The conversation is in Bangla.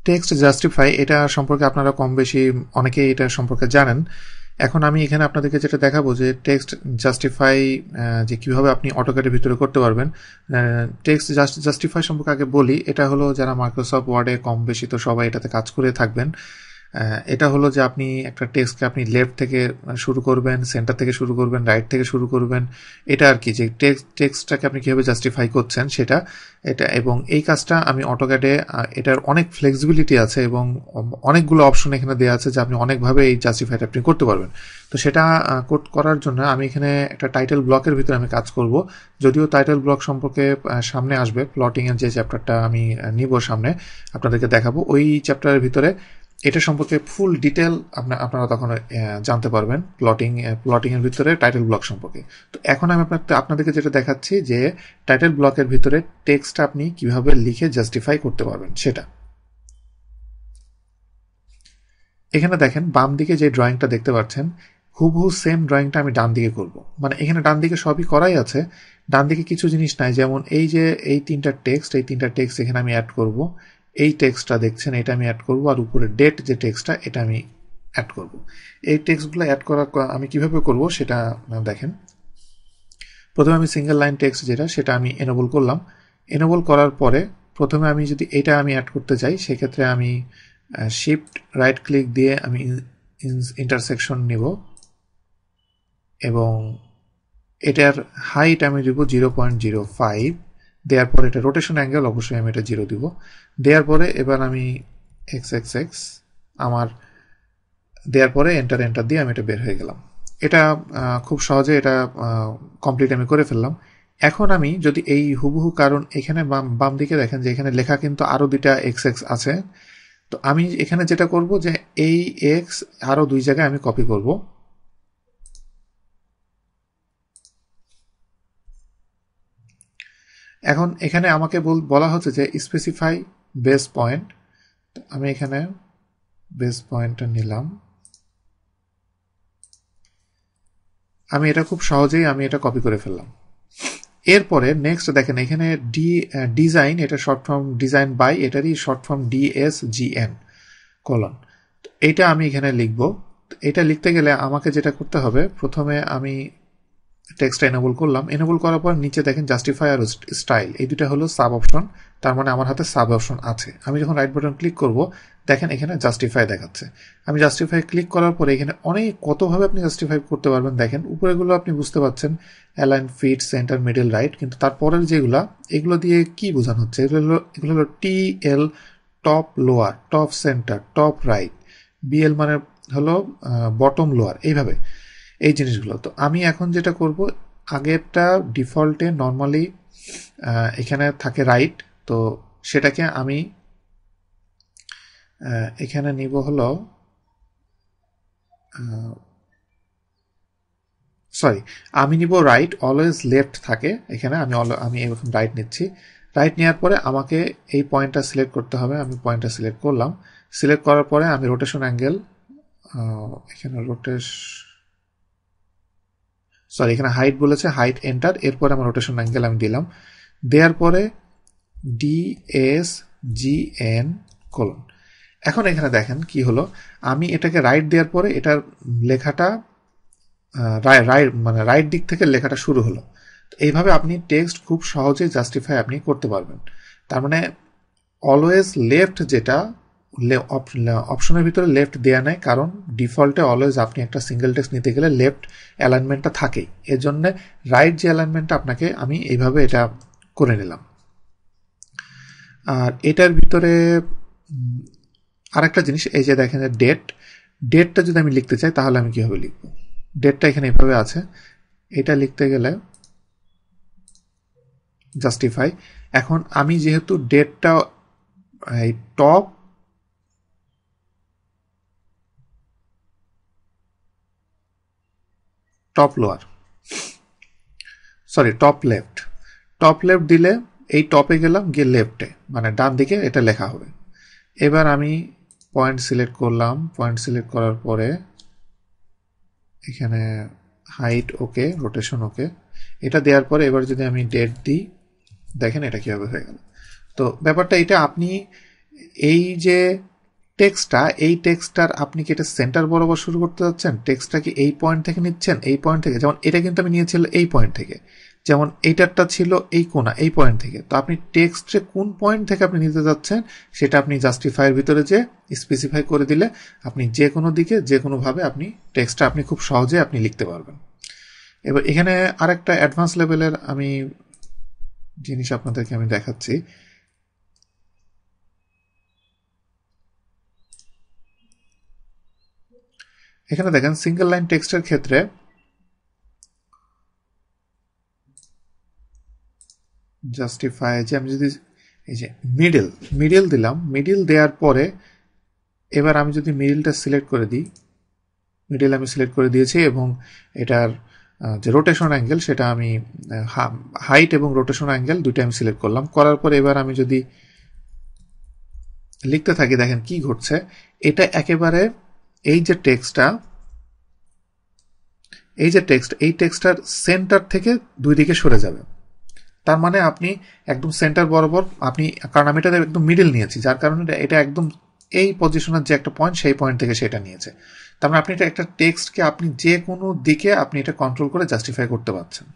টেক্সট জাস্টিফাই এটা সম্পর্কে আপনারা কম বেশি অনেকেই এটা সম্পর্কে জানেন। এখন আমি এখানে আপনাদেরকে যেটা দেখাবো যে টেক্সট জাস্টিফাই যে কিভাবে আপনি অটোক্যাডের ভিতরে করতে পারবেন। টেক্সট জাস্টিফাই সম্পর্কে আগে বলি। এটা হলো যারা মাইক্রোসফট ওয়ার্ডে কম বেশি তো সবাই এটাতে কাজ করে থাকবেন। এটা হলো যে আপনি একটা টেক্সটকে আপনি লেফট থেকে শুরু করবেন, সেন্টার থেকে শুরু করবেন, রাইট থেকে শুরু করবেন। এটা আর কি যে টেক্সটটাকে আপনি কীভাবে জাস্টিফাই করছেন সেটা এটা। এবং এই কাজটা আমি অটোক্যাডে এটার অনেক ফ্লেক্সিবিলিটি আছে এবং অনেকগুলো অপশন এখানে দেওয়া আছে যে আপনি অনেকভাবে এই জাস্টিফাইটা আপনি করতে পারবেন। তো সেটা করার জন্য আমি এখানে একটা টাইটেল ব্লকের ভিতরে আমি কাজ করব। যদিও টাইটেল ব্লক সম্পর্কে সামনে আসবে, প্লটিংয়ের যে চ্যাপ্টারটা আমি নিব সামনে আপনাদেরকে দেখাবো, ওই চ্যাপ্টারের ভিতরে এটা সম্পর্কে ফুল ডিটেল আপনারা তখন জানতে পারবেন প্লটিং এর ভিতরে টাইটেল ব্লক সম্পর্কে। তো এখন আমি আপনাদেরকে যেটা দেখাচ্ছি যে টাইটেল ব্লকের ভিতরে টেক্সট আপনি কিভাবে লিখে জাস্টিফাই করতে পারবেন সেটা। এখানে দেখেন বাম দিকে যে ড্রয়িংটা দেখতে পাচ্ছেন হুবহু সেম ড্রয়িংটা আমি ডান দিকে করব। মানে এখানে ডান দিকে সবই করাই আছে, ডান দিকে কিছু জিনিস নাই। যেমন এই যে এই তিনটা টেক্সট এখানে আমি অ্যাড করব। এই টেক্সটটা দেখছেন এটা আমি অ্যাড করব, আর উপরে ডেট যে টেক্সটটা এটা আমি অ্যাড করব। এই টেক্সটগুলো অ্যাড করা আমি কিভাবে করব সেটা দেখেন। প্রথমে আমি সিঙ্গেল লাইন টেক্সট যেটা সেটা আমি এনেবল করলাম। এনেবল করার পরে প্রথমে আমি যদি এটা আমি অ্যাড করতে চাই সেক্ষেত্রে আমি শিফট রাইট ক্লিক দিয়ে আমি ইন্টারসেকশন নিব এবং এটার হাইট আমি দিব 0.05। দেওয়ার পরে এটা রোটেশন অ্যাঙ্গেল অবশ্যই আমি এটা 0 দিব। দেওয়ার পরে এবার আমি XXX আমার দেওয়ার পরে এন্টার দিয়ে আমি এটা বের হয়ে গেলাম। এটা খুব সহজে এটা কমপ্লিট আমি করে ফেললাম। এখন আমি যদি এই হুবহু, কারণ এখানে বাম দিকে দেখেন যে এখানে লেখা কিন্তু আরও দুইটা XX আছে, তো আমি এখানে যেটা করব যে এই X আরও দুই জায়গায় আমি কপি করব। এখন এখানে আমাকে বলা হচ্ছে যে স্পেসিফাই বেস পয়েন্ট। আমি এখানে বেস পয়েন্টটা নিলাম। আমি এটা খুব সহজেই আমি এটা কপি করে ফেললাম। এরপরে নেক্সট দেখেন এখানে ডিজাইন, এটা শর্ট ফর্ম ডিজাইন বাই, এটারই শর্ট ফর্ম DSGN কলন। এইটা আমি এখানে লিখব। এটা লিখতে গেলে আমাকে যেটা করতে হবে, প্রথমে আমি টেক্সটটা এনেবল করলাম। এনেবল করার পর নিচে দেখেন জাস্টিফাই আর স্টাইল, এই দুটা হলো সাব অপশন। তার মানে আমার হাতে সাব অপশন আছে। আমি যখন রাইট বাটন ক্লিক করব দেখেন এখানে জাস্টিফাই দেখাচ্ছে। আমি জাস্টিফাই ক্লিক করার পরে এখানে অনেক কতভাবে আপনি জাস্টিফাই করতে পারবেন। দেখেন উপরেগুলো আপনি বুঝতে পারছেন, align, fit, centre, middle, right. কিন্তু তারপরের যেগুলা এগুলো দিয়ে কি বোঝানো হচ্ছে, এগুলো হলো TL top lower, top centre, top right, BL মানে হলো বটম লোয়ার, এইভাবে এই জিনিসগুলো। তো আমি এখন যেটা করব, আগেরটা ডিফল্টে নর্মালি এখানে থাকে রাইট, তো সেটাকে আমি এখানে নিব হলো আমি নিব রাইট। অলওয়েজ লেফট থাকে এখানে, আমি এখন রাইট নিচ্ছি। রাইট নেওয়ার পরে আমাকে এই পয়েন্টটা সিলেক্ট করতে হবে। আমি পয়েন্টটা সিলেক্ট করলাম। সিলেক্ট করার পরে আমি রোটেশন অ্যাঙ্গেল, এখানে এখানে হাইট বলেছে, হাইট এন্টার। এরপরে আমার রোটেশন অ্যাঙ্গেল আমি দিলাম। দেওয়ার পরে DSGN কলন। এখন এখানে দেখেন কি হলো, আমি এটাকে রাইট দেওয়ার পরে এটার লেখাটা রাইট দিক থেকে লেখাটা শুরু হলো। এইভাবে আপনি টেক্সট খুব সহজে জাস্টিফাই আপনি করতে পারবেন। তার মানে অলওয়েজ লেফট, যেটা অপশনের ভিতরে লেফট দেয়া নেই, কারণ ডিফল্টে অলওয়েজ আপনি একটা সিঙ্গেল টেক্সট নিতে গেলে লেফট অ্যালাইনমেন্টটা থাকেই। এর জন্য রাইট যে অ্যালাইনমেন্টটা আপনাকে আমি এইভাবে এটা করে নিলাম। আর এটার ভিতরে আরেকটা জিনিস, এই যে দেখেন ডেটটা যদি আমি লিখতে চাই তাহলে আমি কিভাবে লিখব। ডেটটা এখানে এভাবে আছে, এটা লিখতে গেলে জাস্টিফাই। এখন আমি যেহেতু ডেটটা এই টপ লোয়ার, টপ লেফট দিলে এই টপে গেলাম, গিয়ে লেফটে মানে ডান দিকে এটা লেখা হবে। এবার আমি পয়েন্ট সিলেক্ট করলাম। পয়েন্ট সিলেক্ট করার পরে এখানে হাইট ওকে, রোটেশন ওকে, এটা দেওয়ার পরে এবার যদি আমি ডেট দিই, দেখেন এটা কিভাবে হয়ে গেল। তো ব্যাপারটা এটা, আপনি এই যে এই টেক্সটটার আপনি কি এটা সেন্টার বরাবর শুরু করতে যাচ্ছেন, টেক্সটটা কি এই পয়েন্ট থেকে নিচ্ছেন, এই পয়েন্ট থেকে, যেমন এটা কিন্তু আমি নিয়েছিলাম এই পয়েন্ট থেকে, যেমন এইটারটা ছিল এই কোণা, এই পয়েন্ট থেকে। তো আপনি টেক্সটে কোন পয়েন্ট থেকে আপনি নিতে যাচ্ছেন সেটা আপনি জাস্টিফাইয়ের ভিতরে যে স্পেসিফাই করে দিলে আপনি যে কোনো দিকে যে কোনোভাবে আপনি টেক্সটটা আপনি খুব সহজে আপনি লিখতে পারবেন। এবার এখানে আরেকটা অ্যাডভান্স লেভেলের আমি জিনিস আপনাদেরকে আমি দেখাচ্ছি। এখানে দেখেন সিঙ্গেল লাইন টেক্সটের ক্ষেত্রে জাস্টিফাই, যে আমি যদি এই যে মিডল দিলাম, মিডল দেওয়ার পরে এবার আমি যদি মিডলটা সিলেক্ট করে দিই, মিডল আমি সিলেক্ট করে দিয়েছি এবং এটার যে রোটেশন অ্যাঙ্গেল সেটা আমি হাইট এবং রোটেশন অ্যাঙ্গেল দুইটা আমি সিলেক্ট করলাম। করার পরে এবার আমি যদি লিখতে থাকি, দেখেন কি ঘটছে, এটা একেবারে এই যে এই টেক্সটার সেন্টার থেকে দুই দিকে সরে যাবে। তার মানে আপনি একদম সেন্টার বরাবর আপনি, কারণ আমি এটা একদম মিডল নিয়েছি, যার কারণে এটা একদম এই পজিশনের যে একটা পয়েন্ট সেই পয়েন্ট থেকে সেটা নিয়েছে। তার মানে আপনি এটা একটা টেক্সটকে আপনি যে কোনো দিকে আপনি এটা কন্ট্রোল করে জাস্টিফাই করতে পারছেন।